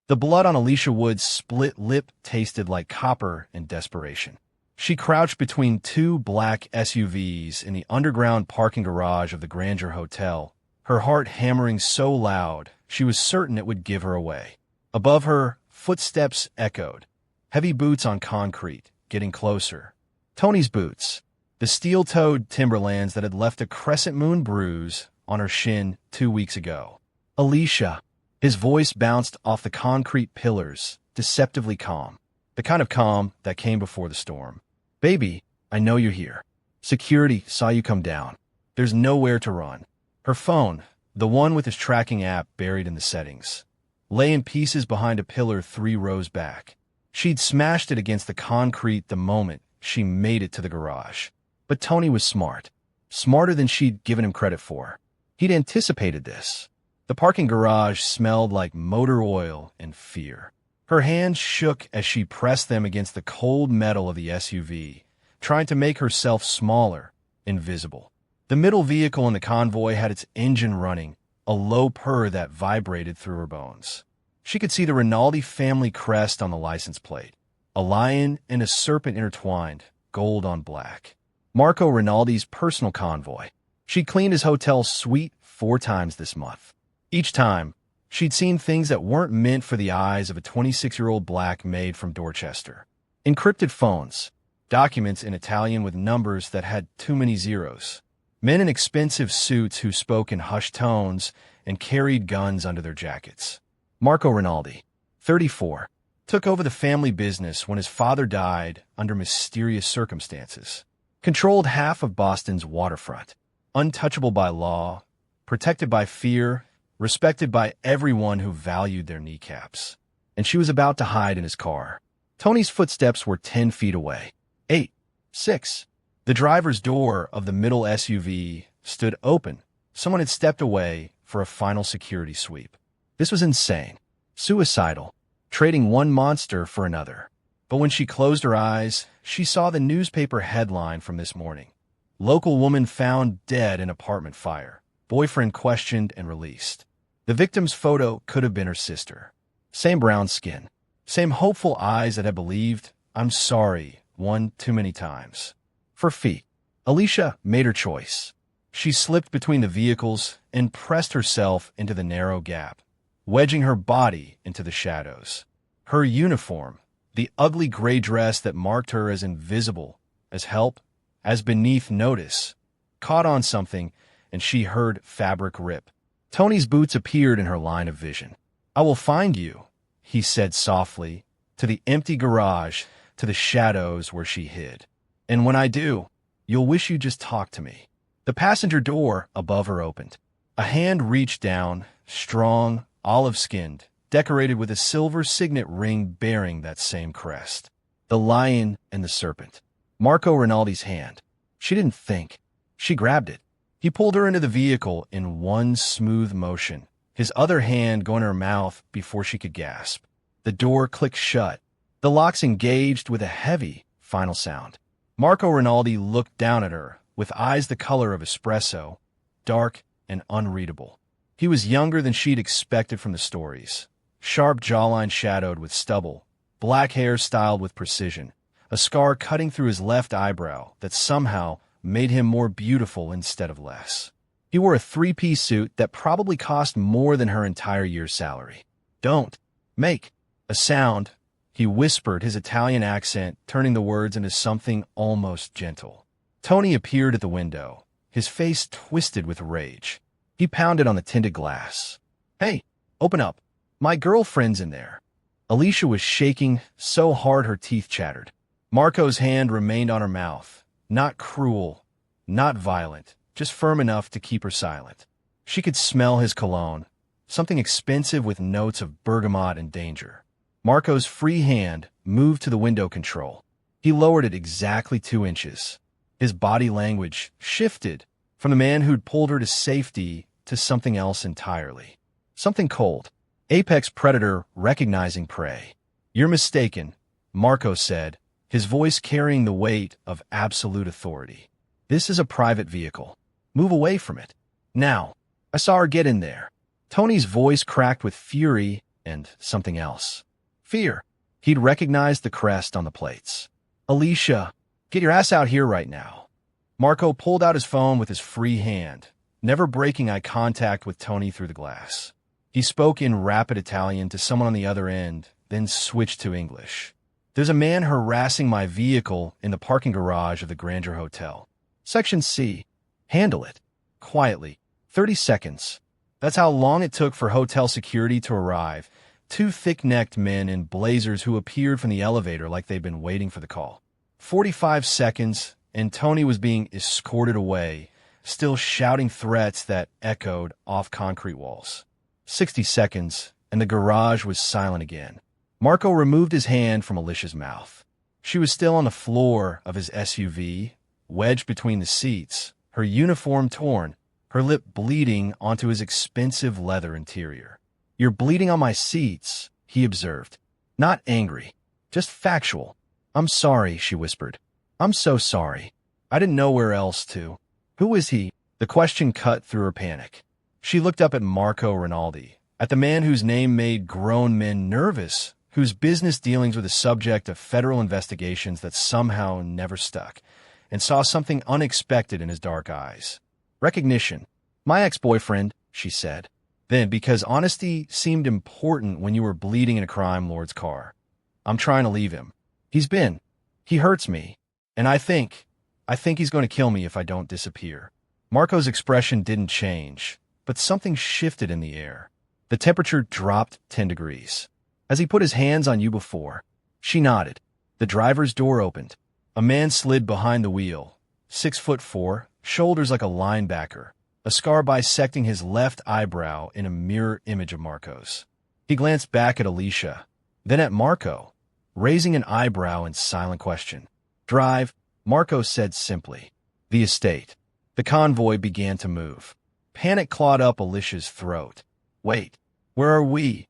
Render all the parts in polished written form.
The blood on Alicia Wood's split lip tasted like copper in desperation. She crouched between two black SUVs in the underground parking garage of the Grandeur Hotel, her heart hammering so loud she was certain it would give her away. Above her, footsteps echoed. Heavy boots on concrete, getting closer. Tony's boots. The steel-toed Timberlands that had left a crescent moon bruise on her shin 2 weeks ago. Alicia. His voice bounced off the concrete pillars, deceptively calm. The kind of calm that came before the storm. Baby, I know you're here. Security saw you come down. There's nowhere to run. Her phone, the one with his tracking app buried in the settings, lay in pieces behind a pillar 3 rows back. She'd smashed it against the concrete the moment she made it to the garage. But Tony was smart. Smarter than she'd given him credit for. He'd anticipated this. The parking garage smelled like motor oil and fear. Her hands shook as she pressed them against the cold metal of the SUV, trying to make herself smaller, invisible. The middle vehicle in the convoy had its engine running, a low purr that vibrated through her bones. She could see the Rinaldi family crest on the license plate, a lion and a serpent intertwined, gold on black. Marco Rinaldi's personal convoy. She'd cleaned his hotel suite 4 times this month. Each time, she'd seen things that weren't meant for the eyes of a 26-year-old black maid from Dorchester. Encrypted phones, documents in Italian with numbers that had too many zeros, men in expensive suits who spoke in hushed tones and carried guns under their jackets. Marco Rinaldi, 34, took over the family business when his father died under mysterious circumstances. Controlled half of Boston's waterfront, untouchable by law, protected by fear, respected by everyone who valued their kneecaps. And she was about to hide in his car. Tony's footsteps were 10 feet away. 8. 6. The driver's door of the middle SUV stood open. Someone had stepped away for a final security sweep. This was insane. Suicidal. Trading one monster for another. But when she closed her eyes, she saw the newspaper headline from this morning. Local woman found dead in apartment fire. Boyfriend questioned and released. The victim's photo could have been her sister. Same brown skin. Same hopeful eyes that had believed, "I'm sorry," one too many times. For feet. Alicia made her choice. She slipped between the vehicles and pressed herself into the narrow gap, wedging her body into the shadows. Her uniform, the ugly gray dress that marked her as invisible, as help, as beneath notice, caught on something, and she heard fabric rip. Tony's boots appeared in her line of vision. "I will find you," he said softly, to the empty garage, to the shadows where she hid. "And when I do, you'll wish you just talked to me." The passenger door above her opened. A hand reached down, strong, olive-skinned, decorated with a silver signet ring bearing that same crest. The lion and the serpent. Marco Rinaldi's hand. She didn't think. She grabbed it. He pulled her into the vehicle in one smooth motion, his other hand going to her mouth before she could gasp. The door clicked shut. The locks engaged with a heavy, final sound. Marco Rinaldi looked down at her, with eyes the color of espresso, dark and unreadable. He was younger than she'd expected from the stories. Sharp jawline shadowed with stubble, black hair styled with precision, a scar cutting through his left eyebrow that somehow made him more beautiful instead of less. He wore a 3-piece suit that probably cost more than her entire year's salary. "Don't make a sound," he whispered, his Italian accent turning the words into something almost gentle. Tony appeared at the window, his face twisted with rage. He pounded on the tinted glass. "Hey, open up. My girlfriend's in there." Alicia was shaking so hard her teeth chattered. Marco's hand remained on her mouth, not cruel, not violent, just firm enough to keep her silent. She could smell his cologne, something expensive with notes of bergamot and danger. Marco's free hand moved to the window control. He lowered it exactly 2 inches. His body language shifted from the man who'd pulled her to safety to something else entirely. Something cold. Apex predator recognizing prey. "You're mistaken," Marco said, his voice carrying the weight of absolute authority. "This is a private vehicle. Move away from it. Now." "I saw her get in there." Tony's voice cracked with fury and something else. Fear. He'd recognized the crest on the plates. Alicia, get your ass out here right now. Marco pulled out his phone with his free hand, never breaking eye contact with Tony through the glass. He spoke in rapid Italian to someone on the other end, then switched to English. There's a man harassing my vehicle in the parking garage of the Grandeur Hotel. Section C. Handle it. Quietly. 30 seconds. That's how long it took for hotel security to arrive. Two thick-necked men in blazers who appeared from the elevator like they'd been waiting for the call. 45 seconds, and Tony was being escorted away, still shouting threats that echoed off concrete walls. 60 seconds, and the garage was silent again. Marco removed his hand from Alicia's mouth. She was still on the floor of his SUV, wedged between the seats, her uniform torn, her lip bleeding onto his expensive leather interior. You're bleeding on my seats, he observed. Not angry, just factual. I'm sorry, she whispered. I'm so sorry. I didn't know where else to. Who is he? The question cut through her panic. She looked up at Marco Rinaldi, at the man whose name made grown men nervous, whose business dealings were the subject of federal investigations that somehow never stuck, and saw something unexpected in his dark eyes. Recognition. My ex-boyfriend, she said. Then, because honesty seemed important when you were bleeding in a crime lord's car. I'm trying to leave him. He hurts me. And I think he's going to kill me if I don't disappear. Marco's expression didn't change, but something shifted in the air. The temperature dropped 10 degrees. Has he put his hands on you before? She nodded. The driver's door opened. A man slid behind the wheel. 6'4", shoulders like a linebacker, a scar bisecting his left eyebrow in a mirror image of Marco's. He glanced back at Alicia, then at Marco, raising an eyebrow in silent question. Drive, Marco said simply. The estate. The convoy began to move. Panic clawed up Alicia's throat. Wait, where are we?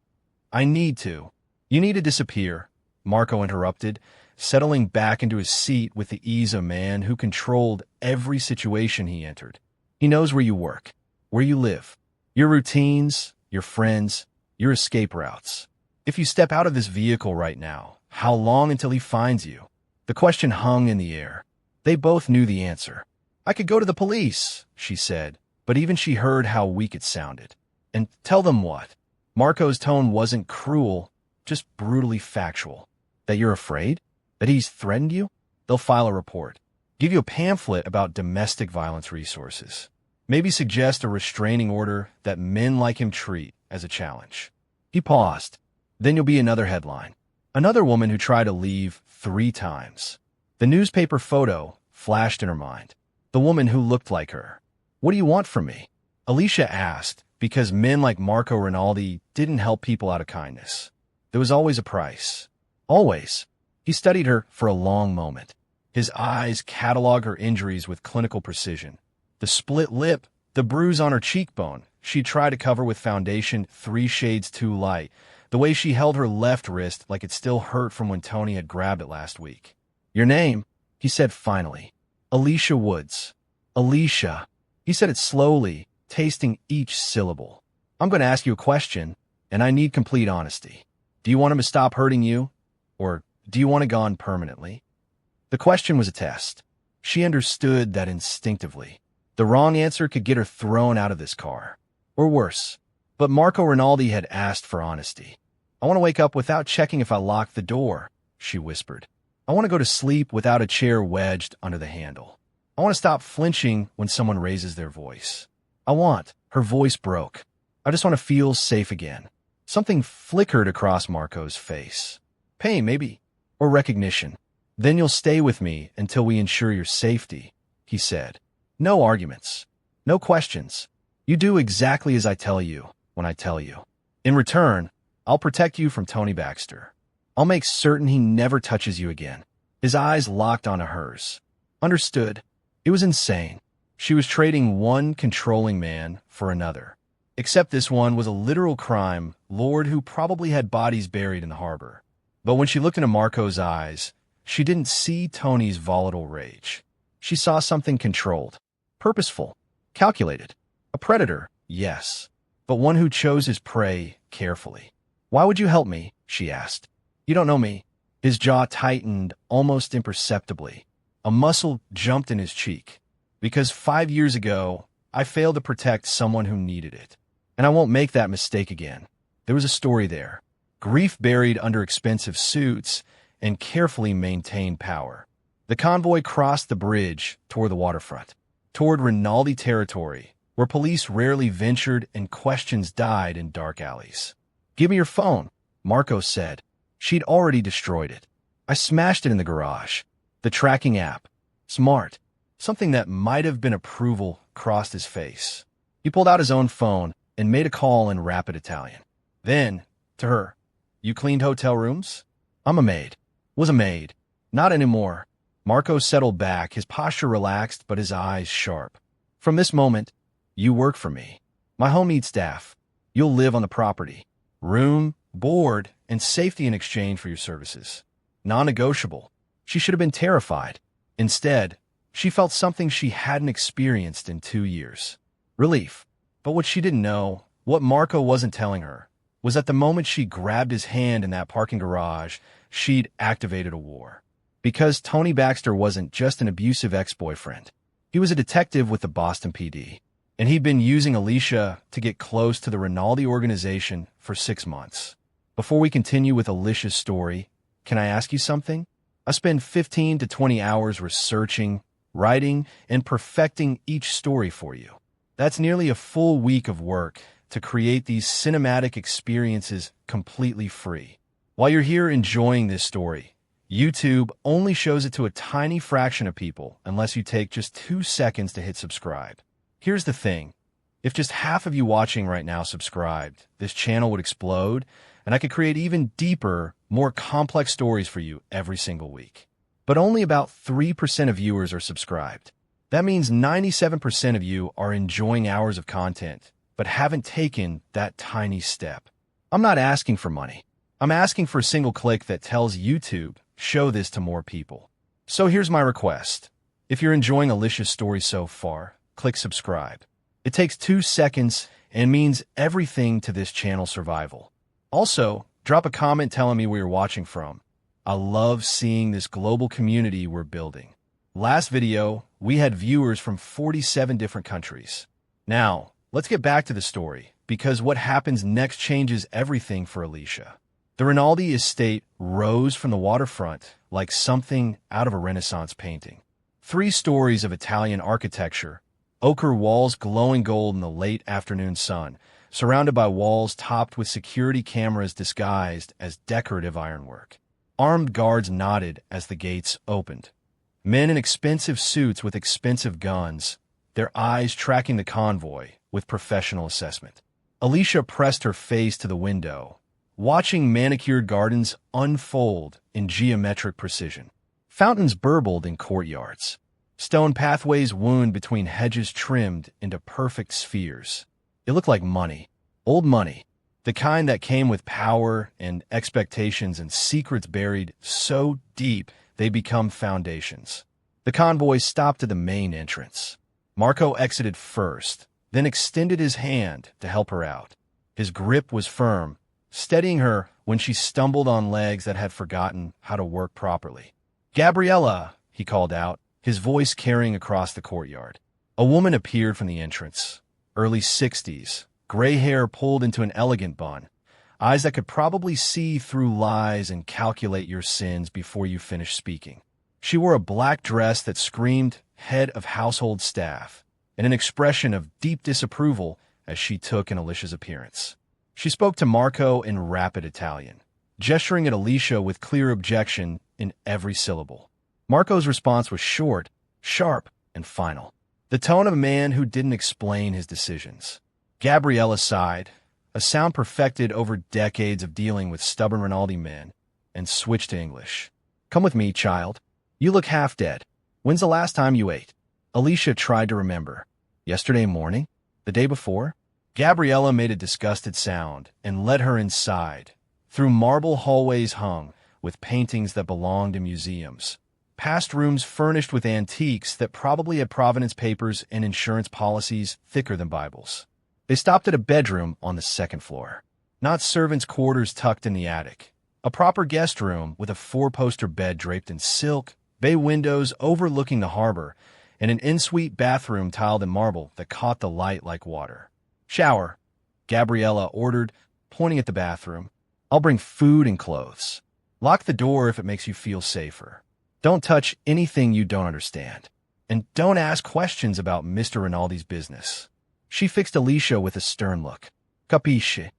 I need to. You need to disappear, Marco interrupted, settling back into his seat with the ease of a man who controlled every situation he entered. He knows where you work, where you live, your routines, your friends, your escape routes. If you step out of this vehicle right now, how long until he finds you? The question hung in the air. They both knew the answer. I could go to the police, she said, but even she heard how weak it sounded. And tell them what? Marco's tone wasn't cruel, just brutally factual. That you're afraid? That he's threatened you? They'll file a report. Give you a pamphlet about domestic violence resources. Maybe suggest a restraining order that men like him treat as a challenge. He paused. Then you'll be another headline. Another woman who tried to leave 3 times. The newspaper photo flashed in her mind. The woman who looked like her. What do you want from me? Alicia asked, because men like Marco Rinaldi didn't help people out of kindness. There was always a price. Always. He studied her for a long moment. His eyes cataloged her injuries with clinical precision. The split lip, the bruise on her cheekbone, she tried to cover with foundation 3 shades too light, the way she held her left wrist like it still hurt from when Tony had grabbed it last week. Your name, he said finally. Alicia Woods. Alicia. He said it slowly, tasting each syllable. I'm going to ask you a question, and I need complete honesty. Do you want him to stop hurting you? Or do you want it gone permanently? The question was a test. She understood that instinctively. The wrong answer could get her thrown out of this car. Or worse. But Marco Rinaldi had asked for honesty. I want to wake up without checking if I locked the door, she whispered. I want to go to sleep without a chair wedged under the handle. I want to stop flinching when someone raises their voice. Her voice broke. I just want to feel safe again. Something flickered across Marco's face. Pain, maybe. Or recognition. Then you'll stay with me until we ensure your safety, he said. No arguments. No questions. You do exactly as I tell you when I tell you. In return, I'll protect you from Tony Baxter. I'll make certain he never touches you again. His eyes locked onto hers. Understood. It was insane. She was trading one controlling man for another. Except this one was a literal crime lord who probably had bodies buried in the harbor. But when she looked into Marco's eyes, she didn't see Tony's volatile rage. She saw something controlled, purposeful, calculated. A predator, yes, but one who chose his prey carefully. Why would you help me? She asked. You don't know me. His jaw tightened almost imperceptibly. A muscle jumped in his cheek. Because 5 years ago, I failed to protect someone who needed it. And I won't make that mistake again. There was a story there. Grief buried under expensive suits and carefully maintained power. The convoy crossed the bridge toward the waterfront, toward Rinaldi territory, where police rarely ventured and questions died in dark alleys. Give me your phone, Marco said. She'd already destroyed it. I smashed it in the garage. The tracking app. Smart. Something that might have been approval crossed his face. He pulled out his own phone and made a call in rapid Italian. Then, to her, you cleaned hotel rooms? I'm a maid. Was a maid. Not anymore. Marco settled back, his posture relaxed, but his eyes sharp. From this moment, you work for me. My home needs staff. You'll live on the property. Room, board, and safety in exchange for your services. Non-negotiable. She should have been terrified. Instead, she felt something she hadn't experienced in 2 years. Relief. But what she didn't know, what Marco wasn't telling her, was that the moment she grabbed his hand in that parking garage, she'd activated a war. Because Tony Baxter wasn't just an abusive ex-boyfriend. He was a detective with the Boston PD. And he'd been using Alicia to get close to the Rinaldi organization for 6 months. Before we continue with Alicia's story, can I ask you something? I spend 15 to 20 hours researching, writing, and perfecting each story for you. That's nearly a full week of work to create these cinematic experiences completely free. While you're here enjoying this story, YouTube only shows it to a tiny fraction of people unless you take just 2 seconds to hit subscribe. Here's the thing. If just half of you watching right now subscribed, this channel would explode, and I could create even deeper, more complex stories for you every single week. But only about 3% of viewers are subscribed. That means 97% of you are enjoying hours of content, but haven't taken that tiny step. I'm not asking for money. I'm asking for a single click that tells YouTube, show this to more people. So here's my request. If you're enjoying Alicia's story so far, click subscribe. It takes 2 seconds and means everything to this channel's survival. Also, drop a comment telling me where you're watching from. I love seeing this global community we're building. Last video, we had viewers from 47 different countries. Now, let's get back to the story, because what happens next changes everything for Alicia. The Rinaldi estate rose from the waterfront like something out of a Renaissance painting. 3 stories of Italian architecture, ochre walls glowing gold in the late afternoon sun, surrounded by walls topped with security cameras disguised as decorative ironwork. Armed guards nodded as the gates opened. Men in expensive suits with expensive guns, their eyes tracking the convoy with professional assessment. Alicia pressed her face to the window, watching manicured gardens unfold in geometric precision. Fountains burbled in courtyards. Stone pathways wound between hedges trimmed into perfect spheres. It looked like money. Old money. The kind that came with power and expectations and secrets buried so deep they become foundations. The convoy stopped at the main entrance. Marco exited first, then extended his hand to help her out. His grip was firm, steadying her when she stumbled on legs that had forgotten how to work properly. "Gabriella," he called out, his voice carrying across the courtyard. A woman appeared from the entrance. Early 60s, gray hair pulled into an elegant bun, eyes that could probably see through lies and calculate your sins before you finish speaking. She wore a black dress that screamed head of household staff, and an expression of deep disapproval as she took in Alicia's appearance. She spoke to Marco in rapid Italian, gesturing at Alicia with clear objection in every syllable. Marco's response was short, sharp, and final. The tone of a man who didn't explain his decisions. Gabriella sighed, a sound perfected over decades of dealing with stubborn Rinaldi men, and switched to English. "Come with me, child. You look half dead. When's the last time you ate?" Alicia tried to remember. Yesterday morning? The day before? Gabriella made a disgusted sound and led her inside, through marble hallways hung with paintings that belonged in museums, past rooms furnished with antiques that probably had provenance papers and insurance policies thicker than Bibles. They stopped at a bedroom on the 2nd floor. not servants' quarters tucked in the attic. A proper guest room with a four-poster bed draped in silk, bay windows overlooking the harbor, and an en-suite bathroom tiled in marble that caught the light like water. "Shower," Gabriella ordered, pointing at the bathroom. "I'll bring food and clothes. Lock the door if it makes you feel safer. Don't touch anything you don't understand. And don't ask questions about Mr. Rinaldi's business." She fixed Alicia with a stern look. "Capisce?"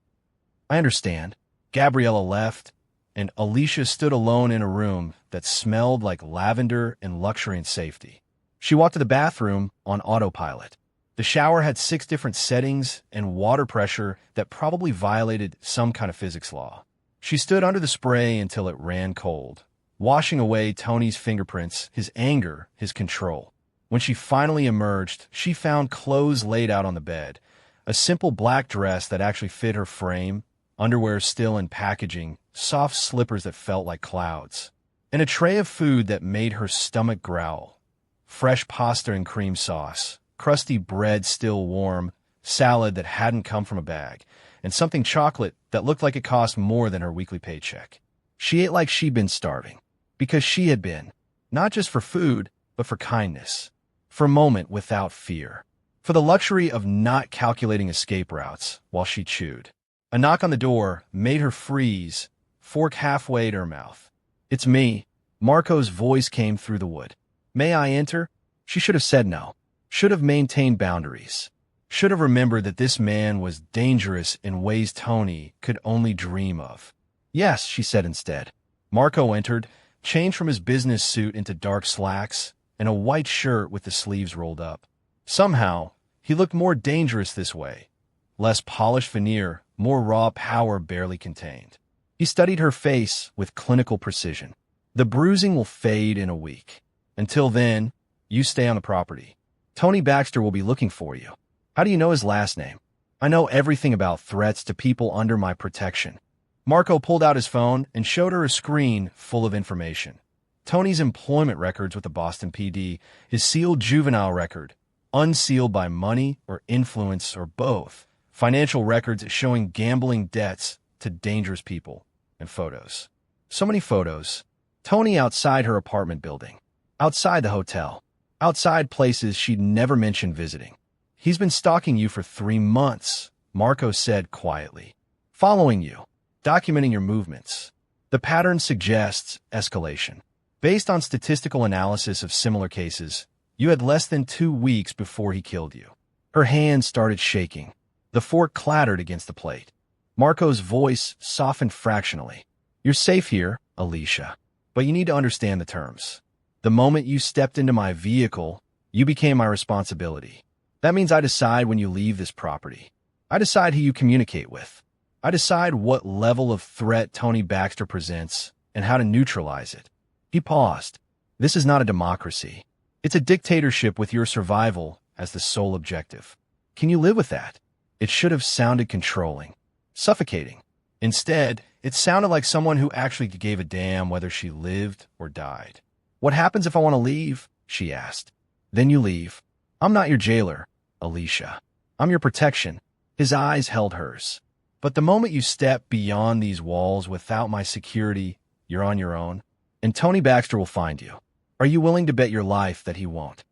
"I understand." Gabriella left, and Alicia stood alone in a room that smelled like lavender and luxury and safety. She walked to the bathroom on autopilot. The shower had 6 different settings and water pressure that probably violated some kind of physics law. She stood under the spray until it ran cold, washing away Tony's fingerprints, his anger, his control. When she finally emerged, she found clothes laid out on the bed, a simple black dress that actually fit her frame, underwear still in packaging, soft slippers that felt like clouds, and a tray of food that made her stomach growl. Fresh pasta and cream sauce, crusty bread still warm, salad that hadn't come from a bag, and something chocolate that looked like it cost more than her weekly paycheck. She ate like she'd been starving, because she had been, not just for food, but for kindness, for a moment without fear, for the luxury of not calculating escape routes while she chewed. A knock on the door made her freeze, fork halfway to her mouth. "It's me." Marco's voice came through the wood. "May I enter?" She should have said no, should have maintained boundaries, should have remembered that this man was dangerous in ways Tony could only dream of. "Yes," she said instead. Marco entered, changed from his business suit into dark slacks and a white shirt with the sleeves rolled up. Somehow, he looked more dangerous this way. Less polished veneer, more raw power barely contained. He studied her face with clinical precision. "The bruising will fade in a week. Until then, you stay on the property. Tony Baxter will be looking for you." "How do you know his last name?" "I know everything about threats to people under my protection." Marco pulled out his phone and showed her a screen full of information. Tony's employment records with the Boston PD, his sealed juvenile record, unsealed by money or influence or both, financial records showing gambling debts to dangerous people, and photos. So many photos. Tony outside her apartment building, outside the hotel, outside places she'd never mentioned visiting. "He's been stalking you for 3 months, Marco said quietly. "Following you, documenting your movements. The pattern suggests escalation. Based on statistical analysis of similar cases, you had less than 2 weeks before he killed you." Her hand started shaking. The fork clattered against the plate. Marco's voice softened fractionally. "You're safe here, Alicia, but you need to understand the terms. The moment you stepped into my vehicle, you became my responsibility. That means I decide when you leave this property. I decide who you communicate with. I decide what level of threat Tony Baxter presents and how to neutralize it." He paused. "This is not a democracy. It's a dictatorship with your survival as the sole objective. Can you live with that?" It should have sounded controlling, suffocating. Instead, it sounded like someone who actually gave a damn whether she lived or died. "What happens if I want to leave?" she asked. "Then you leave. I'm not your jailer, Alicia. I'm your protection." His eyes held hers. "But the moment you step beyond these walls without my security, you're on your own. And Tony Baxter will find you. Are you willing to bet your life that he won't?"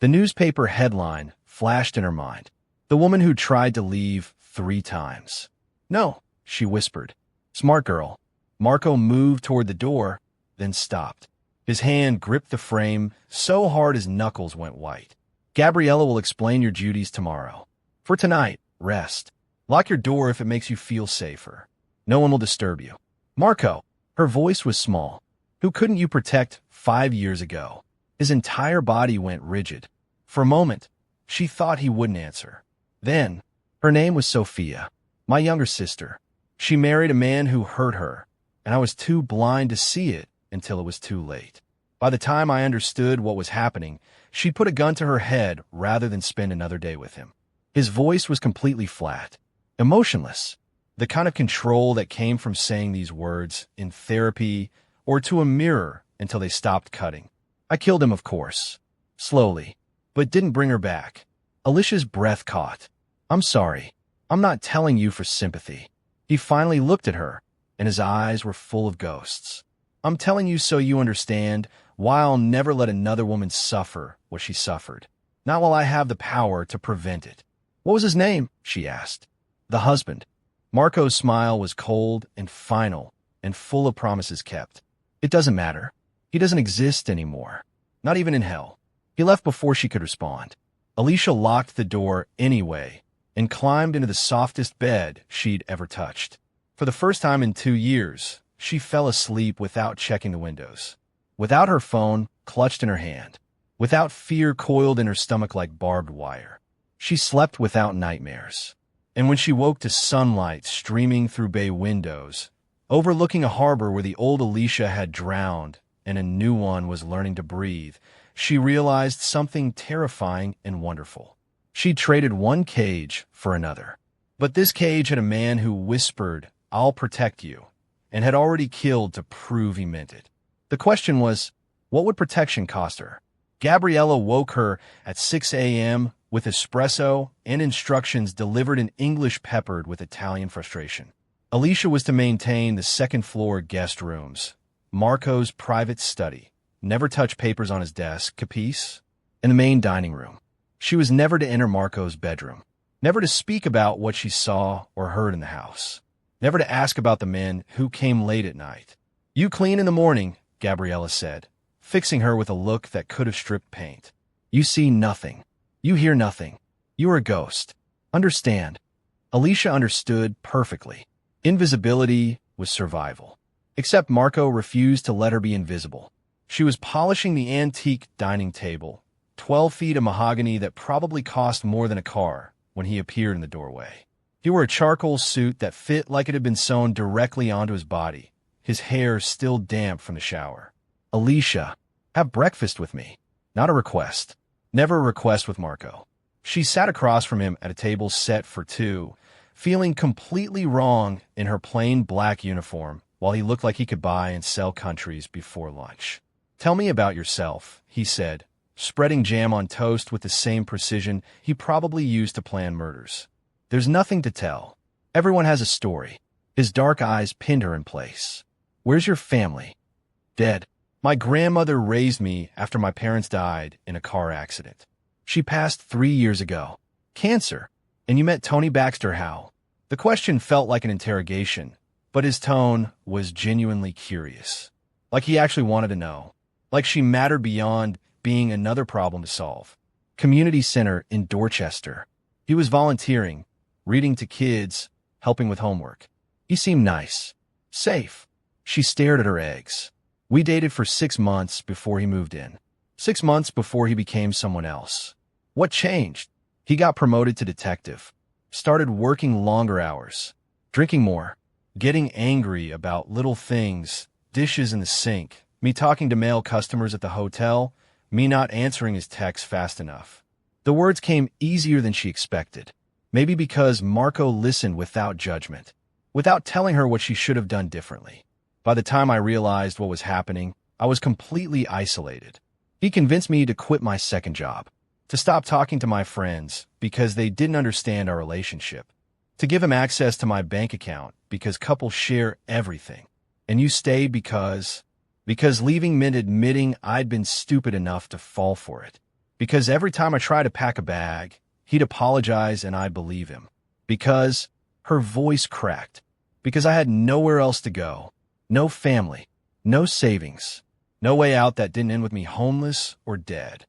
The newspaper headline flashed in her mind. The woman who tried to leave 3 times. "No," she whispered. "Smart girl." Marco moved toward the door, then stopped. His hand gripped the frame so hard his knuckles went white. "Gabriella will explain your duties tomorrow. For tonight, rest. Lock your door if it makes you feel safer. No one will disturb you." "Marco," her voice was small. "Who couldn't you protect 5 years ago?" His entire body went rigid. For a moment, she thought he wouldn't answer. Then, her name was Sophia, my younger sister. She married a man who hurt her, and I was too blind to see it until it was too late. By the time I understood what was happening, she'd put a gun to her head rather than spend another day with him. His voice was completely flat, emotionless, the kind of control that came from saying these words in therapy or to a mirror until they stopped cutting. "I killed him, of course, slowly, but didn't bring her back." Alicia's breath caught. "I'm sorry. I'm not telling you for sympathy." He He finally looked at her, and his eyes were full of ghosts. I'm telling you so you understand why I'll never let another woman suffer what she suffered. Not while I have the power to prevent it. What was his name? She asked. The husband. Marco's smile was cold and final and full of promises kept. It doesn't matter. He doesn't exist anymore. Not even in hell. He left before she could respond. Alicia locked the door anyway and climbed into the softest bed she'd ever touched. For the first time in 2 years, she fell asleep without checking the windows, without her phone clutched in her hand, without fear coiled in her stomach like barbed wire. She slept without nightmares. And when she woke to sunlight streaming through bay windows, overlooking a harbor where the old Alicia had drowned and a new one was learning to breathe, she realized something terrifying and wonderful. She'd traded one cage for another. But this cage had a man who whispered, "I'll protect you," and had already killed to prove he meant it. The question was, what would protection cost her? Gabriella woke her at 6 a.m. with espresso and instructions delivered in English peppered with Italian frustration. Alicia was to maintain the second-floor guest rooms, Marco's private study, never touch papers on his desk, capiche? In the main dining room. She was never to enter Marco's bedroom, never to speak about what she saw or heard in the house, never to ask about the men who came late at night. You clean in the morning, Gabriella said, fixing her with a look that could have stripped paint. You see nothing. You hear nothing. You are a ghost. Understand. Alicia understood perfectly. Invisibility was survival. Except Marco refused to let her be invisible. She was polishing the antique dining table, 12 feet of mahogany that probably cost more than a car, when he appeared in the doorway. He wore a charcoal suit that fit like it had been sewn directly onto his body, his hair still damp from the shower. Alicia, have breakfast with me. Not a request. Never a request with Marco. She sat across from him at a table set for two, feeling completely wrong in her plain black uniform, while he looked like he could buy and sell countries before lunch. Tell me about yourself, he said, spreading jam on toast with the same precision he probably used to plan murders. There's nothing to tell. Everyone has a story. His dark eyes pinned her in place. Where's your family? Dead. My grandmother raised me after my parents died in a car accident. She passed 3 years ago. Cancer. And you met Tony Baxter how? The question felt like an interrogation, but his tone was genuinely curious. Like he actually wanted to know. Like she mattered beyond being another problem to solve. Community center in Dorchester. He was volunteering, reading to kids, helping with homework. He seemed nice. Safe. She stared at her eggs. We dated for 6 months before he moved in. 6 months before he became someone else. What changed? He got promoted to detective. Started working longer hours. Drinking more. Getting angry about little things, dishes in the sink, me talking to male customers at the hotel, me not answering his texts fast enough. The words came easier than she expected. Maybe because Marco listened without judgment, without telling her what she should have done differently. By the time I realized what was happening, I was completely isolated. He convinced me to quit my second job, to stop talking to my friends because they didn't understand our relationship, to give him access to my bank account because couples share everything. And you stayed because leaving meant admitting I'd been stupid enough to fall for it. Because every time I tried to pack a bag, he'd apologize and I'd believe him. Because her voice cracked. Because I had nowhere else to go. No family. No savings. No way out that didn't end with me homeless or dead.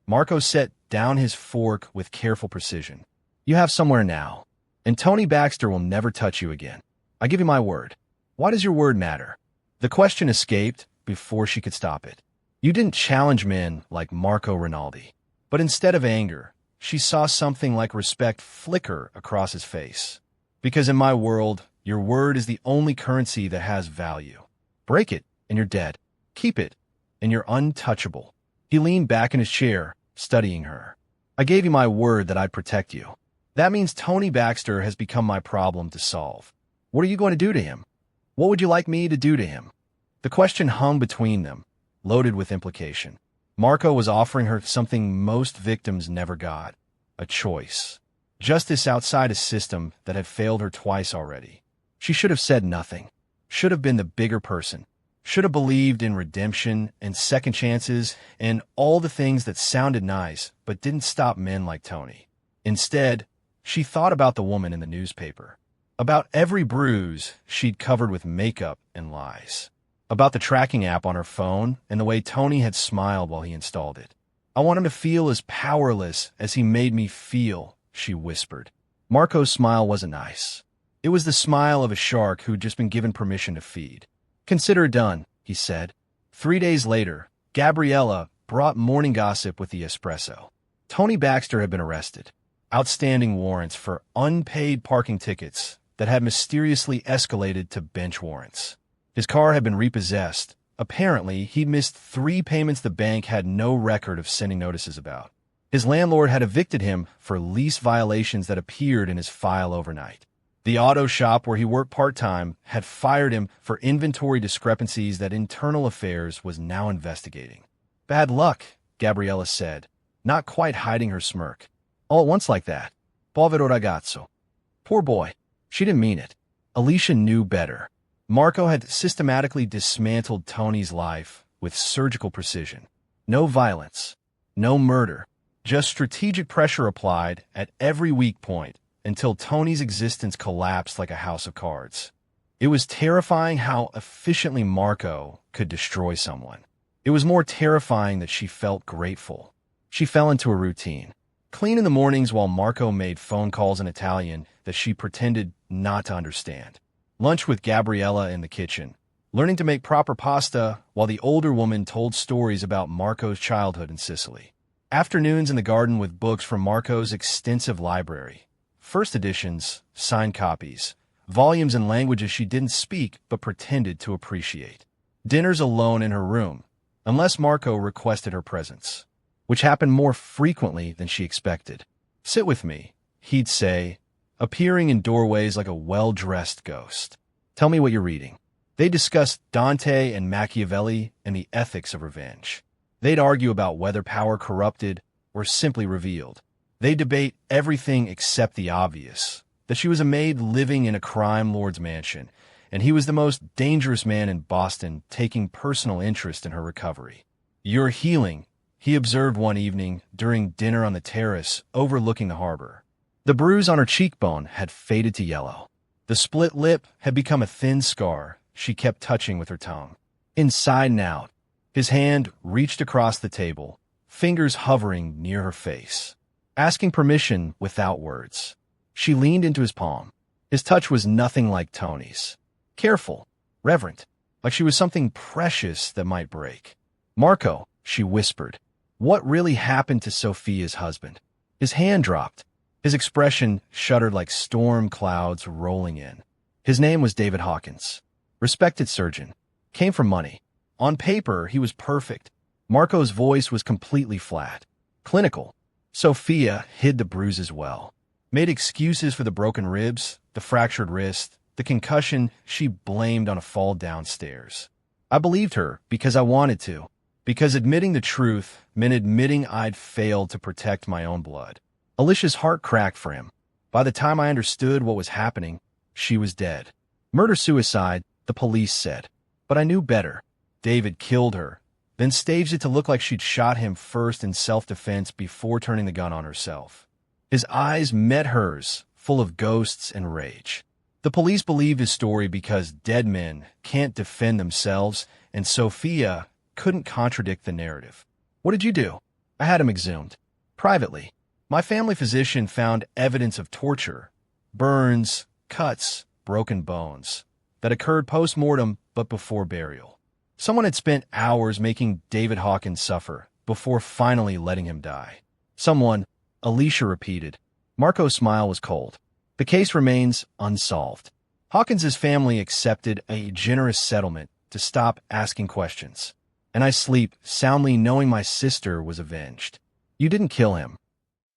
Marco set down his fork with careful precision. You have somewhere now. And Tony Baxter will never touch you again. I give you my word. Why does your word matter? The question escaped before she could stop it. You didn't challenge men like Marco Rinaldi. But instead of anger, she saw something like respect flicker across his face. Because in my world, your word is the only currency that has value. Break it, and you're dead. Keep it, and you're untouchable. He leaned back in his chair, studying her. I gave you my word that I'd protect you. That means Tony Baxter has become my problem to solve. What are you going to do to him? What would you like me to do to him? The question hung between them, loaded with implication. Marco was offering her something most victims never got. A choice. Justice outside a system that had failed her twice already. She should have said nothing. Should have been the bigger person. Should have believed in redemption and second chances and all the things that sounded nice but didn't stop men like Tony. Instead, she thought about the woman in the newspaper. About every bruise she'd covered with makeup and lies. About the tracking app on her phone and the way Tony had smiled while he installed it. I want him to feel as powerless as he made me feel, she whispered. Marco's smile wasn't nice. It was the smile of a shark who'd just been given permission to feed. Consider it done, he said. 3 days later, Gabriella brought morning gossip with the espresso. Tony Baxter had been arrested. Outstanding warrants for unpaid parking tickets that had mysteriously escalated to bench warrants. His car had been repossessed. Apparently, he'd missed 3 payments the bank had no record of sending notices about. His landlord had evicted him for lease violations that appeared in his file overnight. The auto shop where he worked part-time had fired him for inventory discrepancies that Internal Affairs was now investigating. Bad luck, Gabriella said, not quite hiding her smirk. All at once like that. Povero ragazzo. Poor boy. She didn't mean it. Alicia knew better. Marco had systematically dismantled Tony's life with surgical precision. No violence. No murder. Just strategic pressure applied at every weak point until Tony's existence collapsed like a house of cards. It was terrifying how efficiently Marco could destroy someone. It was more terrifying that she felt grateful. She fell into a routine. Clean in the mornings while Marco made phone calls in Italian that she pretended not to understand. Lunch with Gabriella in the kitchen. Learning to make proper pasta while the older woman told stories about Marco's childhood in Sicily. Afternoons in the garden with books from Marco's extensive library. First editions, signed copies, volumes in languages she didn't speak but pretended to appreciate. Dinners alone in her room, unless Marco requested her presence, which happened more frequently than she expected. Sit with me, he'd say, appearing in doorways like a well-dressed ghost. Tell me what you're reading. They discussed Dante and Machiavelli and the ethics of revenge. They'd argue about whether power corrupted or simply revealed. They debate everything except the obvious, that she was a maid living in a crime lord's mansion, and he was the most dangerous man in Boston, taking personal interest in her recovery. You're healing, he observed one evening during dinner on the terrace overlooking the harbor. The bruise on her cheekbone had faded to yellow. The split lip had become a thin scar she kept touching with her tongue. Inside and out, his hand reached across the table, fingers hovering near her face. Asking permission without words. She leaned into his palm. His touch was nothing like Tony's. Careful, reverent, like she was something precious that might break. Marco, she whispered. What really happened to Sophia's husband? His hand dropped. His expression shuddered like storm clouds rolling in. His name was David Hawkins. Respected surgeon. Came from money. On paper, he was perfect. Marco's voice was completely flat. Clinical. Sophia hid the bruises well. Made excuses for the broken ribs, the fractured wrist, the concussion she blamed on a fall downstairs. I believed her because I wanted to. Because admitting the truth meant admitting I'd failed to protect my own blood. Alicia's heart cracked for him. By the time I understood what was happening, she was dead. Murder-suicide, the police said. But I knew better. David killed her, then staged it to look like she'd shot him first in self-defense before turning the gun on herself. His eyes met hers, full of ghosts and rage. The police believed his story because dead men can't defend themselves, and Sophia couldn't contradict the narrative. What did you do? I had him exhumed. Privately. My family physician found evidence of torture, burns, cuts, broken bones, that occurred post-mortem but before burial. Someone had spent hours making David Hawkins suffer before finally letting him die. Someone, Alicia repeated. Marco's smile was cold. The case remains unsolved. Hawkins's family accepted a generous settlement to stop asking questions, and I sleep soundly knowing my sister was avenged. You didn't kill him.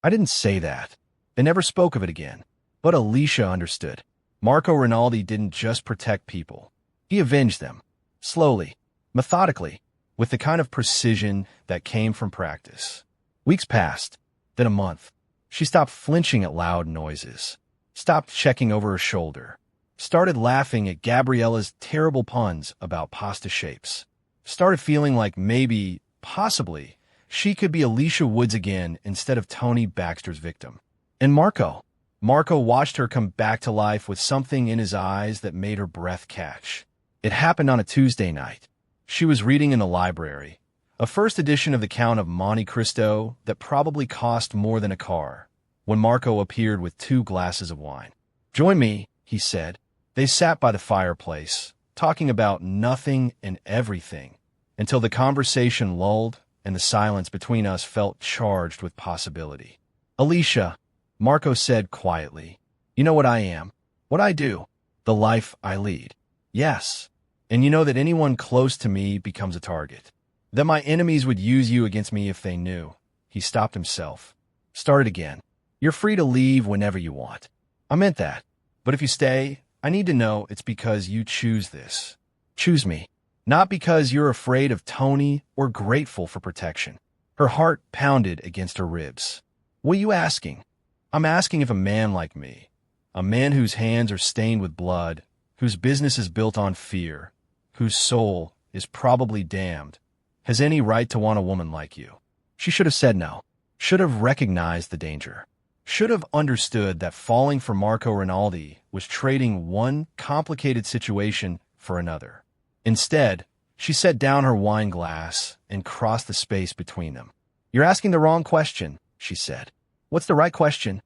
I didn't say that. They never spoke of it again. But Alicia understood. Marco Rinaldi didn't just protect people. He avenged them. Slowly, methodically, with the kind of precision that came from practice. Weeks passed, then a month. She stopped flinching at loud noises, stopped checking over her shoulder, Started laughing at Gabriella's terrible puns about pasta shapes. Started feeling like maybe, possibly, she could be Alicia Woods again instead of Tony Baxter's victim. And Marco watched her come back to life with something in his eyes that made her breath catch. It happened on a Tuesday night. She was reading in the library, a first edition of the Count of Monte Cristo that probably cost more than a car, when Marco appeared with 2 glasses of wine. "Join me," he said. They sat by the fireplace, talking about nothing and everything, until the conversation lulled and the silence between us felt charged with possibility. "Alicia," Marco said quietly, "you know what I am, what I do, the life I lead. Yes, and you know that anyone close to me becomes a target. That my enemies would use you against me if they knew." He stopped himself. Started again. "You're free to leave whenever you want. I meant that. But if you stay, I need to know it's because you choose this. Choose me. Not because you're afraid of Tony or grateful for protection." Her heart pounded against her ribs. "What are you asking?" "I'm asking if a man like me, a man whose hands are stained with blood, whose business is built on fear, whose soul is probably damned, has any right to want a woman like you." She should have said no. Should have recognized the danger. Should have understood that falling for Marco Rinaldi was trading one complicated situation for another. Instead, she set down her wine glass and crossed the space between them. "You're asking the wrong question," she said. "What's the right question?"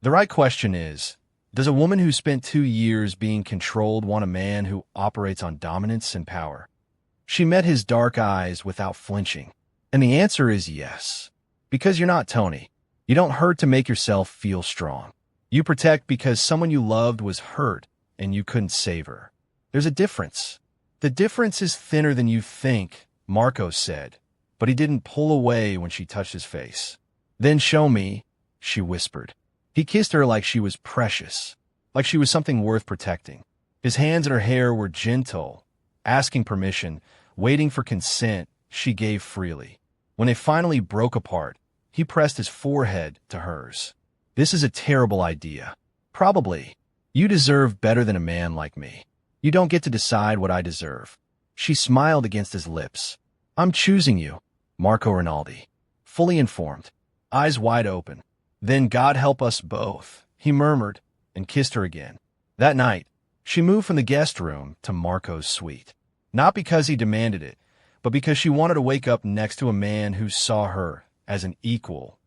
"The right question is, does a woman who spent 2 years being controlled want a man who operates on dominance and power?" She met his dark eyes without flinching. "And the answer is yes. Because you're not Tony. You don't hurt to make yourself feel strong. You protect because someone you loved was hurt and you couldn't save her. There's a difference. The difference is thinner than you think," Marco said, but he didn't pull away when she touched his face. "Then show me," she whispered. He kissed her like she was precious, like she was something worth protecting. His hands in her hair were gentle, asking permission, waiting for consent. She gave freely. When they finally broke apart, he pressed his forehead to hers. "This is a terrible idea. Probably. You deserve better than a man like me. You don't get to decide what I deserve." She smiled against his lips. "I'm choosing you, Marco Rinaldi." Fully informed, eyes wide open. "Then God help us both," he murmured, and kissed her again. That night, she moved from the guest room to Marco's suite. Not because he demanded it, but because she wanted to wake up next to a man who saw her as an equal,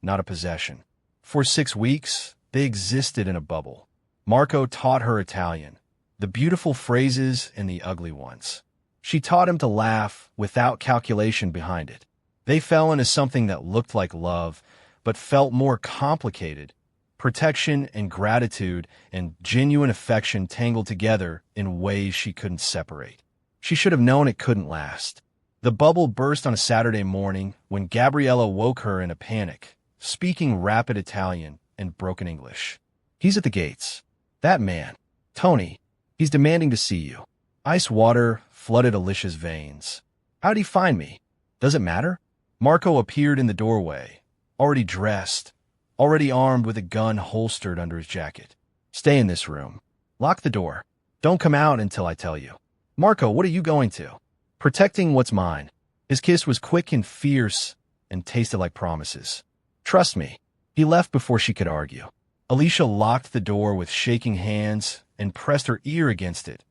not a possession. For 6 weeks, they existed in a bubble. Marco taught her Italian, the beautiful phrases and the ugly ones. She taught him to laugh without calculation behind it. They fell into something that looked like love, but felt more complicated. Protection and gratitude and genuine affection tangled together in ways she couldn't separate. She should have known it couldn't last. The bubble burst on a Saturday morning when Gabriella woke her in a panic, speaking rapid Italian and broken English. "He's at the gates. That man, Tony, he's demanding to see you." Ice water flooded Alicia's veins. "How'd he find me? Does it matter?" Marco appeared in the doorway, already dressed, already armed with a gun holstered under his jacket. "Stay in this room. Lock the door. Don't come out until I tell you." "Marco, what are you going to?" "Protecting what's mine." His kiss was quick and fierce and tasted like promises. "Trust me." He left before she could argue. Alicia locked the door with shaking hands and pressed her ear against it,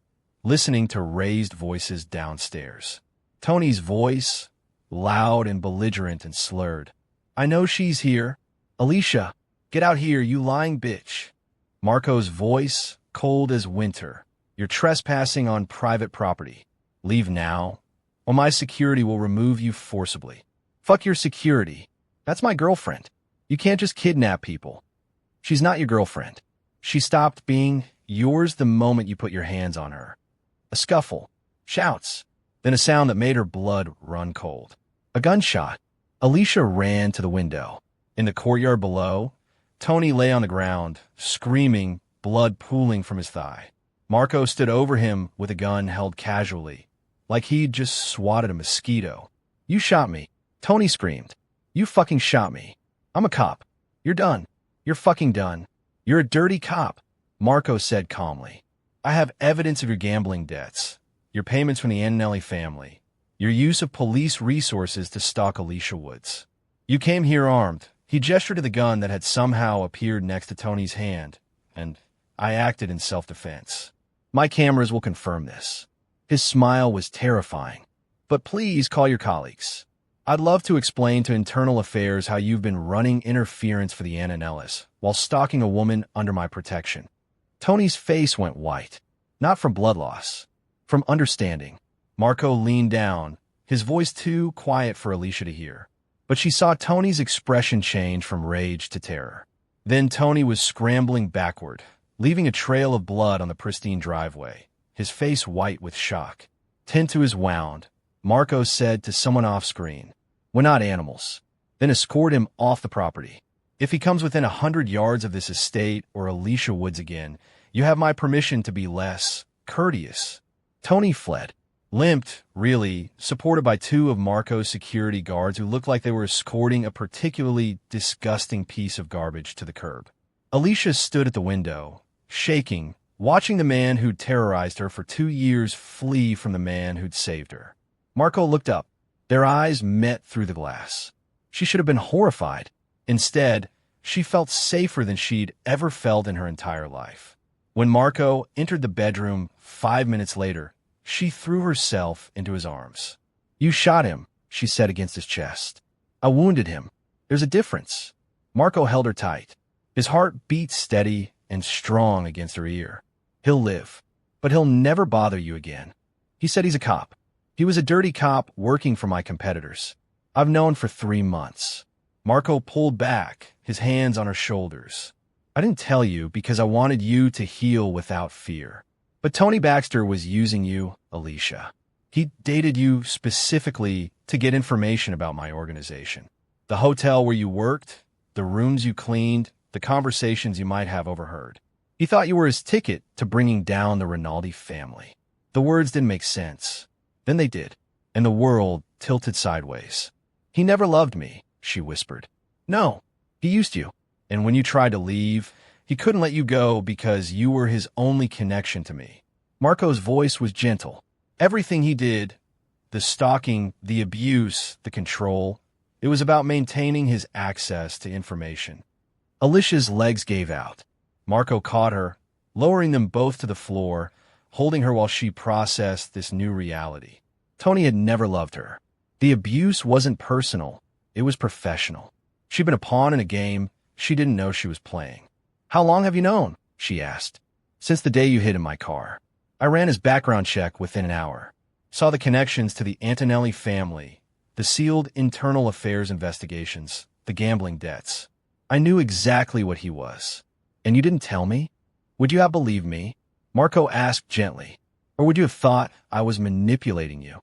listening to raised voices downstairs. Tony's voice, loud and belligerent and slurred. "I know she's here. Alicia, get out here, you lying bitch." Marco's voice, cold as winter. "You're trespassing on private property. Leave now, or my security will remove you forcibly." "Fuck your security. That's my girlfriend. You can't just kidnap people." "She's not your girlfriend. She stopped being yours the moment you put your hands on her." A scuffle, shouts, then a sound that made her blood run cold. A gunshot. Alicia ran to the window. In the courtyard below, Tony lay on the ground, screaming, blood pooling from his thigh. Marco stood over him with a gun held casually, like he'd just swatted a mosquito. "You shot me," Tony screamed. "You fucking shot me. I'm a cop. You're done. You're fucking done. You're a dirty cop," Marco said calmly. I have evidence of your gambling debts, your payments from the Antonelli family, your use of police resources to stalk Alicia Woods. You came here armed." He gestured to the gun that had somehow appeared next to Tony's hand, and I acted in self-defense. My cameras will confirm this. His smile was terrifying. "But please call your colleagues. I'd love to explain to internal affairs how you've been running interference for the Antonellis while stalking a woman under my protection." Tony's face went white, not from blood loss, from understanding. Marco leaned down, his voice too quiet for Alicia to hear. But she saw Tony's expression change from rage to terror. Then Tony was scrambling backward, leaving a trail of blood on the pristine driveway, his face white with shock. "Tend to his wound," Marco said to someone off-screen. "We're not animals." Then escort him off the property. "If he comes within 100 yards of this estate or Alicia Woods again, you have my permission to be less courteous." Tony fled, limped, really, supported by two of Marco's security guards who looked like they were escorting a particularly disgusting piece of garbage to the curb. Alicia stood at the window, shaking, watching the man who'd terrorized her for 2 years flee from the man who'd saved her. Marco looked up. Their eyes met through the glass. She should have been horrified. Instead, she felt safer than she'd ever felt in her entire life. When Marco entered the bedroom 5 minutes later, she threw herself into his arms. "You shot him," she said against his chest. "I wounded him. There's a difference." Marco held her tight. His heart beat steady and strong against her ear. "He'll live, but he'll never bother you again." He said he's a cop. He was a dirty cop working for my competitors. I've known for 3 months. Marco pulled back, his hands on her shoulders. "I didn't tell you because I wanted you to heal without fear. But Tony Baxter was using you, Alicia. He dated you specifically to get information about my organization. The hotel where you worked, the rooms you cleaned, the conversations you might have overheard. He thought you were his ticket to bringing down the Rinaldi family." The words didn't make sense. Then they did, and the world tilted sideways. "He never loved me," she whispered. "No, he used you. And when you tried to leave, he couldn't let you go because you were his only connection to me." Marco's voice was gentle. Everything he did, the stalking, the abuse, the control, it was about maintaining his access to information. Alicia's legs gave out. Marco caught her, lowering them both to the floor, holding her while she processed this new reality. Tony had never loved her. The abuse wasn't personal, it was professional. She'd been a pawn in a game she didn't know she was playing. "How long have you known?" she asked. "Since the day you hid in my car. I ran his background check within an hour. Saw the connections to the Antonelli family, the sealed internal affairs investigations, the gambling debts. I knew exactly what he was. And you didn't tell me? Would you have believed me?" Marco asked gently. "Or would you have thought I was manipulating you?"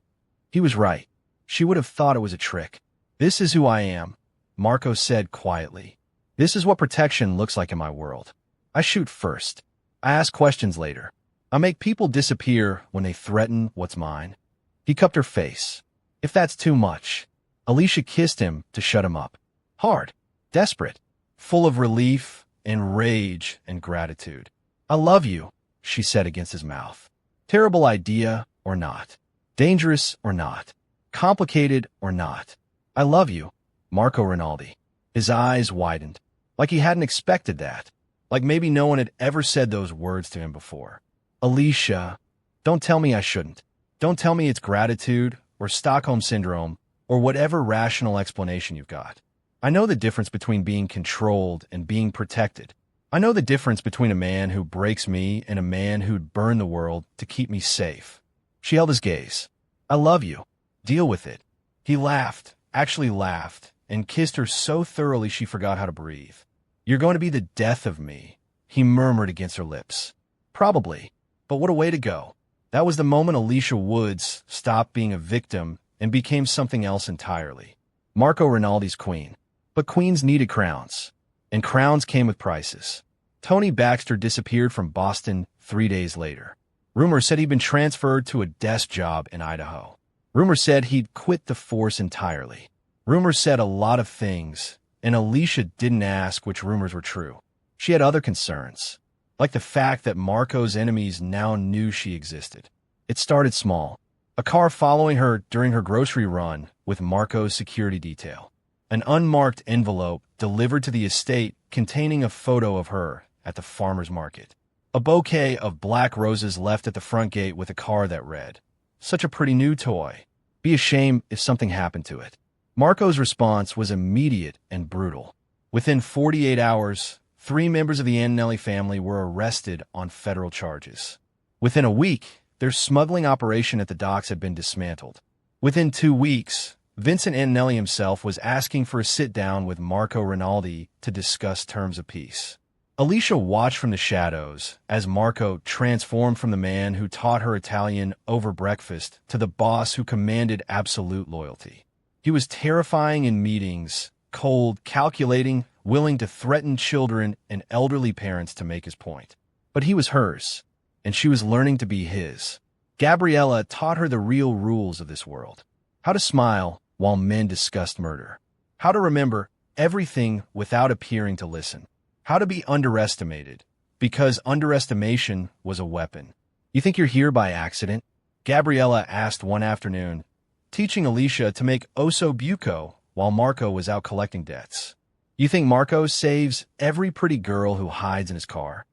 He was right. She would have thought it was a trick. "This is who I am," Marco said quietly. "This is what protection looks like in my world. I shoot first. I ask questions later. I make people disappear when they threaten what's mine." He cupped her face. "If that's too much." Alicia kissed him to shut him up. Hard, desperate, full of relief and rage and gratitude. "I love you," she said against his mouth. Terrible idea or not. Dangerous or not. Complicated or not. "I love you, Marco Rinaldi." His eyes widened, like he hadn't expected that, like maybe no one had ever said those words to him before. "Alicia, don't tell me I shouldn't. Don't tell me it's gratitude or Stockholm Syndrome or whatever rational explanation you've got. I know the difference between being controlled and being protected. I know the difference between a man who breaks me and a man who'd burn the world to keep me safe." She held his gaze. "I love you. Deal with it." He laughed, actually laughed, and kissed her so thoroughly she forgot how to breathe. "You're going to be the death of me," he murmured against her lips. "Probably, but what a way to go." That was the moment Alicia Woods stopped being a victim and became something else entirely. Marco Rinaldi's queen. But queens needed crowns, and crowns came with prices. Tony Baxter disappeared from Boston 3 days later. Rumors said he'd been transferred to a desk job in Idaho. Rumors said he'd quit the force entirely. Rumors said a lot of things, and Alicia didn't ask which rumors were true. She had other concerns. like the fact that Marco's enemies now knew she existed. It started small. A car following her during her grocery run with Marco's security detail. An unmarked envelope delivered to the estate containing a photo of her at the farmer's market. A bouquet of black roses left at the front gate with a card that read, "Such a pretty new toy. Be ashamed if something happened to it." Marco's response was immediate and brutal. Within 48 hours, 3 members of the Antonelli family were arrested on federal charges. Within a week, their smuggling operation at the docks had been dismantled. Within 2 weeks, Vincent Antonelli himself was asking for a sit-down with Marco Rinaldi to discuss terms of peace. Alicia watched from the shadows as Marco transformed from the man who taught her Italian over breakfast to the boss who commanded absolute loyalty. He was terrifying in meetings, cold, calculating, willing to threaten children and elderly parents to make his point. But he was hers, and she was learning to be his. Gabriella taught her the real rules of this world. How to smile while men discussed murder. How to remember everything without appearing to listen. How to be underestimated, because underestimation was a weapon. "You think you're here by accident?" Gabriella asked one afternoon, teaching Alicia to make osso buco while Marco was out collecting debts. "You think Marco saves every pretty girl who hides in his car?"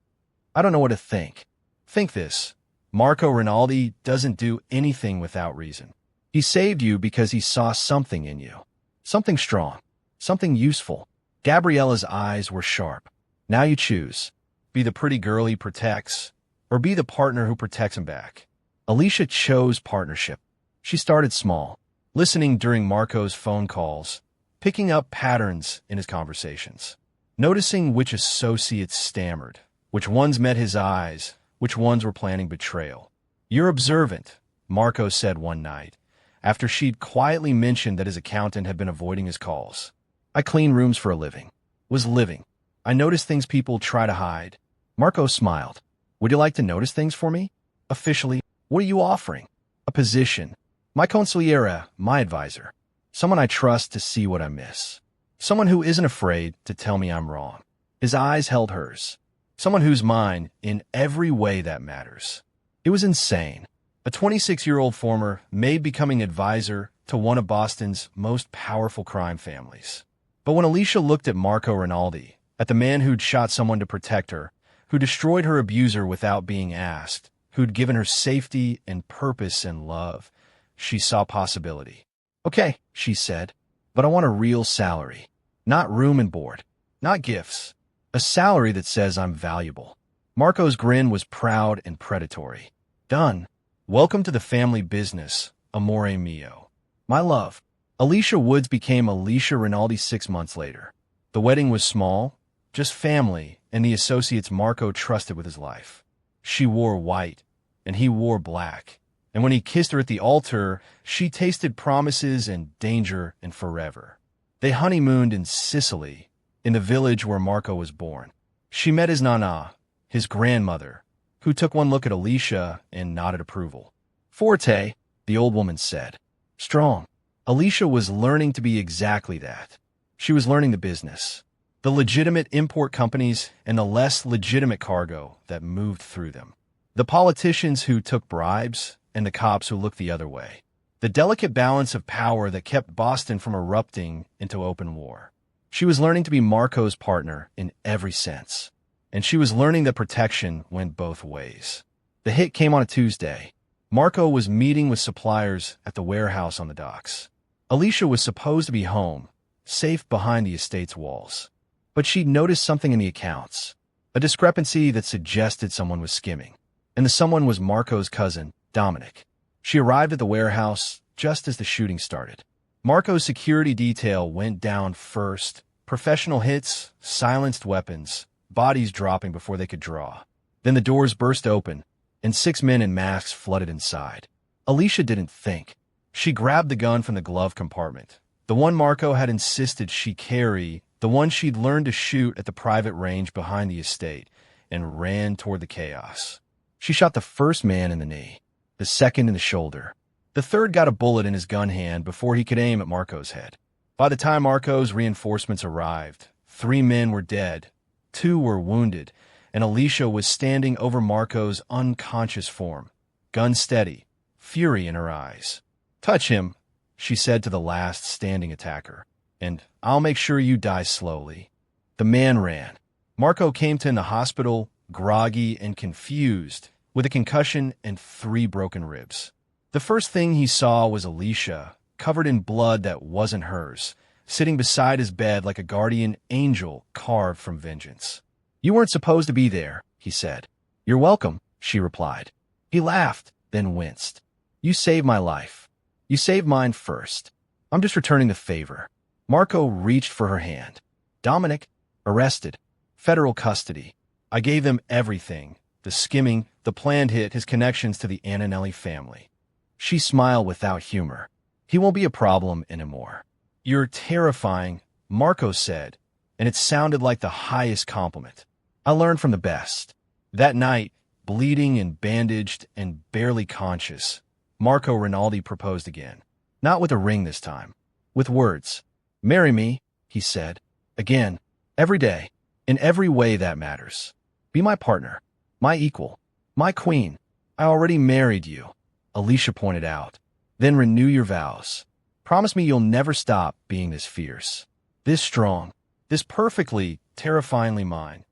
"I don't know what to think." "Think this. Marco Rinaldi doesn't do anything without reason. He saved you because he saw something in you. Something strong. Something useful." Gabriella's eyes were sharp. "Now you choose. Be the pretty girl he protects, or be the partner who protects him back." Alicia chose partnership. She started small, listening during Marco's phone calls, picking up patterns in his conversations, noticing which associates stammered, which ones met his eyes, which ones were planning betrayal. "You're observant," Marco said one night, after she'd quietly mentioned that his accountant had been avoiding his calls. "I clean rooms for a living." Was living. "I notice things people try to hide." Marco smiled. "Would you like to notice things for me?" "Officially, what are you offering?" "A position. My consigliera, my advisor. Someone I trust to see what I miss. Someone who isn't afraid to tell me I'm wrong." His eyes held hers. "Someone who's mine in every way that matters." It was insane. A 26-year-old former maid becoming advisor to one of Boston's most powerful crime families. But when Alicia looked at Marco Rinaldi, at the man who'd shot someone to protect her, who destroyed her abuser without being asked, who'd given her safety and purpose and love, she saw possibility. "Okay," she said, "but I want a real salary. Not room and board. Not gifts. A salary that says I'm valuable." Marco's grin was proud and predatory. "Done. Welcome to the family business, amore mio. My love." Alicia Woods became Alicia Rinaldi 6 months later. The wedding was small, just family and the associates Marco trusted with his life. She wore white, and he wore black. And when he kissed her at the altar, she tasted promises and danger and forever. They honeymooned in Sicily, in the village where Marco was born. She met his nana, his grandmother, who took one look at Alicia and nodded approval. "Forte," the old woman said. "Strong." Alicia was learning to be exactly that. She was learning the business, the legitimate import companies and the less legitimate cargo that moved through them, the politicians who took bribes and the cops who looked the other way, the delicate balance of power that kept Boston from erupting into open war. She was learning to be Marco's partner in every sense, and she was learning that protection went both ways. The hit came on a Tuesday. Marco was meeting with suppliers at the warehouse on the docks. Alicia was supposed to be home, safe behind the estate's walls. But she'd noticed something in the accounts, a discrepancy that suggested someone was skimming. And the someone was Marco's cousin, Dominic. She arrived at the warehouse just as the shooting started. Marco's security detail went down first. Professional hits, silenced weapons, bodies dropping before they could draw. Then the doors burst open, and 6 men in masks flooded inside. Alicia didn't think. She grabbed the gun from the glove compartment, the one Marco had insisted she carry, the one she'd learned to shoot at the private range behind the estate, and ran toward the chaos. She shot the first man in the knee, the second in the shoulder. The third got a bullet in his gun hand before he could aim at Marco's head. By the time Marco's reinforcements arrived, 3 men were dead, 2 were wounded, and Alicia was standing over Marco's unconscious form, gun steady, fury in her eyes. "Touch him," she said to the last standing attacker, "and I'll make sure you die slowly." The man ran. Marco came to the hospital, groggy and confused, with a concussion and 3 broken ribs. The first thing he saw was Alicia, covered in blood that wasn't hers, sitting beside his bed like a guardian angel carved from vengeance. "You weren't supposed to be there," he said. "You're welcome," she replied. He laughed, then winced. "You saved my life. You saved mine first. I'm just returning the favor." Marco reached for her hand. "Dominic, arrested. Federal custody. I gave them everything. The skimming, the planned hit, his connections to the Antonelli family." She smiled without humor. "He won't be a problem anymore." "You're terrifying," Marco said, and it sounded like the highest compliment. "I learned from the best." That night, bleeding and bandaged and barely conscious, Marco Rinaldi proposed again. Not with a ring this time. With words. "Marry me," he said. "Again. Every day. In every way that matters. Be my partner. My equal. My queen. I already married you," Alicia pointed out. "Then renew your vows. Promise me you'll never stop being this fierce, this strong, this perfectly, terrifyingly mine."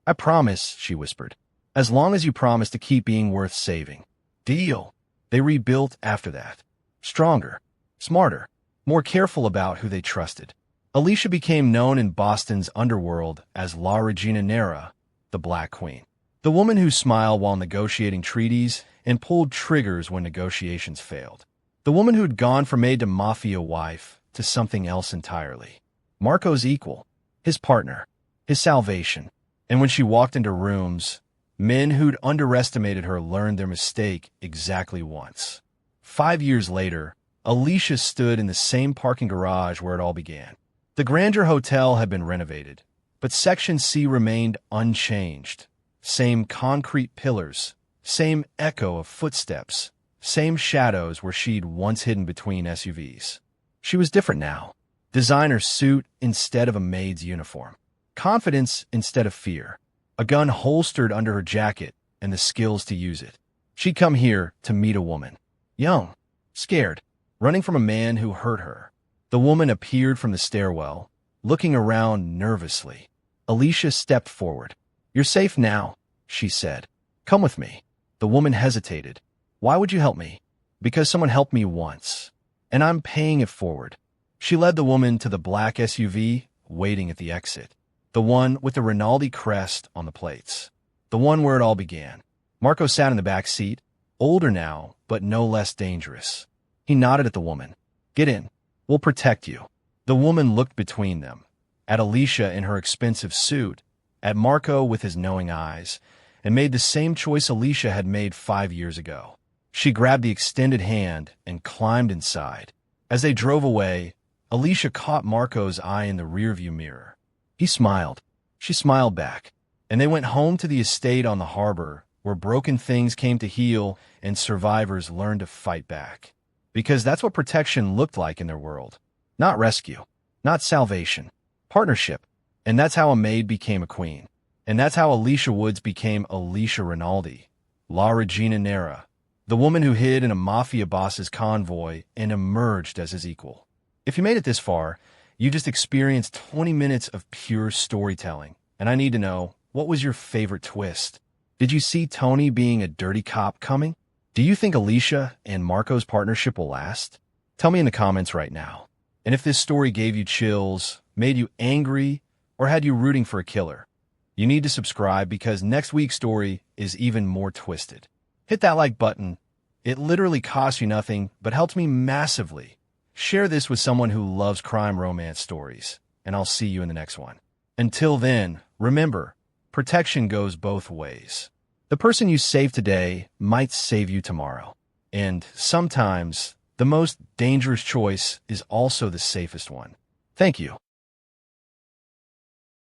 "I promise," she whispered. "As long as you promise to keep being worth saving." "Deal." They rebuilt after that. Stronger, smarter, more careful about who they trusted. Alicia became known in Boston's underworld as La Regina Nera, the Black Queen. The woman who smiled while negotiating treaties and pulled triggers when negotiations failed. The woman who'd gone from maid to Mafia wife to something else entirely. Marco's equal, his partner, his salvation. And when she walked into rooms, men who'd underestimated her learned their mistake exactly once. 5 years later, Alicia stood in the same parking garage where it all began. The Grandeur Hotel had been renovated, but Section C remained unchanged. Same concrete pillars, same echo of footsteps, same shadows where she'd once hidden between SUVs. She was different now. Designer suit instead of a maid's uniform. Confidence instead of fear. A gun holstered under her jacket and the skills to use it. She'd come here to meet a woman. Young, scared, running from a man who hurt her. The woman appeared from the stairwell, looking around nervously. Alicia stepped forward. "You're safe now," she said. "Come with me." The woman hesitated. "Why would you help me?" "Because someone helped me once, and I'm paying it forward." She led the woman to the black SUV waiting at the exit. The one with the Rinaldi crest on the plates. The one where it all began. Marco sat in the back seat, older now, but no less dangerous. He nodded at the woman. "Get in. We'll protect you." The woman looked between them, at Alicia in her expensive suit, at Marco with his knowing eyes, and made the same choice Alicia had made 5 years ago. She grabbed the extended hand and climbed inside. As they drove away, Alicia caught Marco's eye in the rearview mirror. He smiled. She smiled back. And they went home to the estate on the harbor, where broken things came to heal and survivors learned to fight back. Because that's what protection looked like in their world. Not rescue. Not salvation. Partnership. And that's how a maid became a queen. And that's how Alicia Woods became Alicia Rinaldi, La Regina Nera, the woman who hid in a mafia boss's convoy and emerged as his equal. If you made it this far, you just experienced 20 minutes of pure storytelling. And I need to know, what was your favorite twist? Did you see Tony being a dirty cop coming? Do you think Alicia and Marco's partnership will last? Tell me in the comments right now. And if this story gave you chills, made you angry, or had you rooting for a killer, you need to subscribe because next week's story is even more twisted. Hit that like button. It literally costs you nothing, but helps me massively. Share this with someone who loves crime romance stories, and I'll see you in the next one. Until then, remember, protection goes both ways. The person you save today might save you tomorrow. And sometimes, the most dangerous choice is also the safest one. Thank you.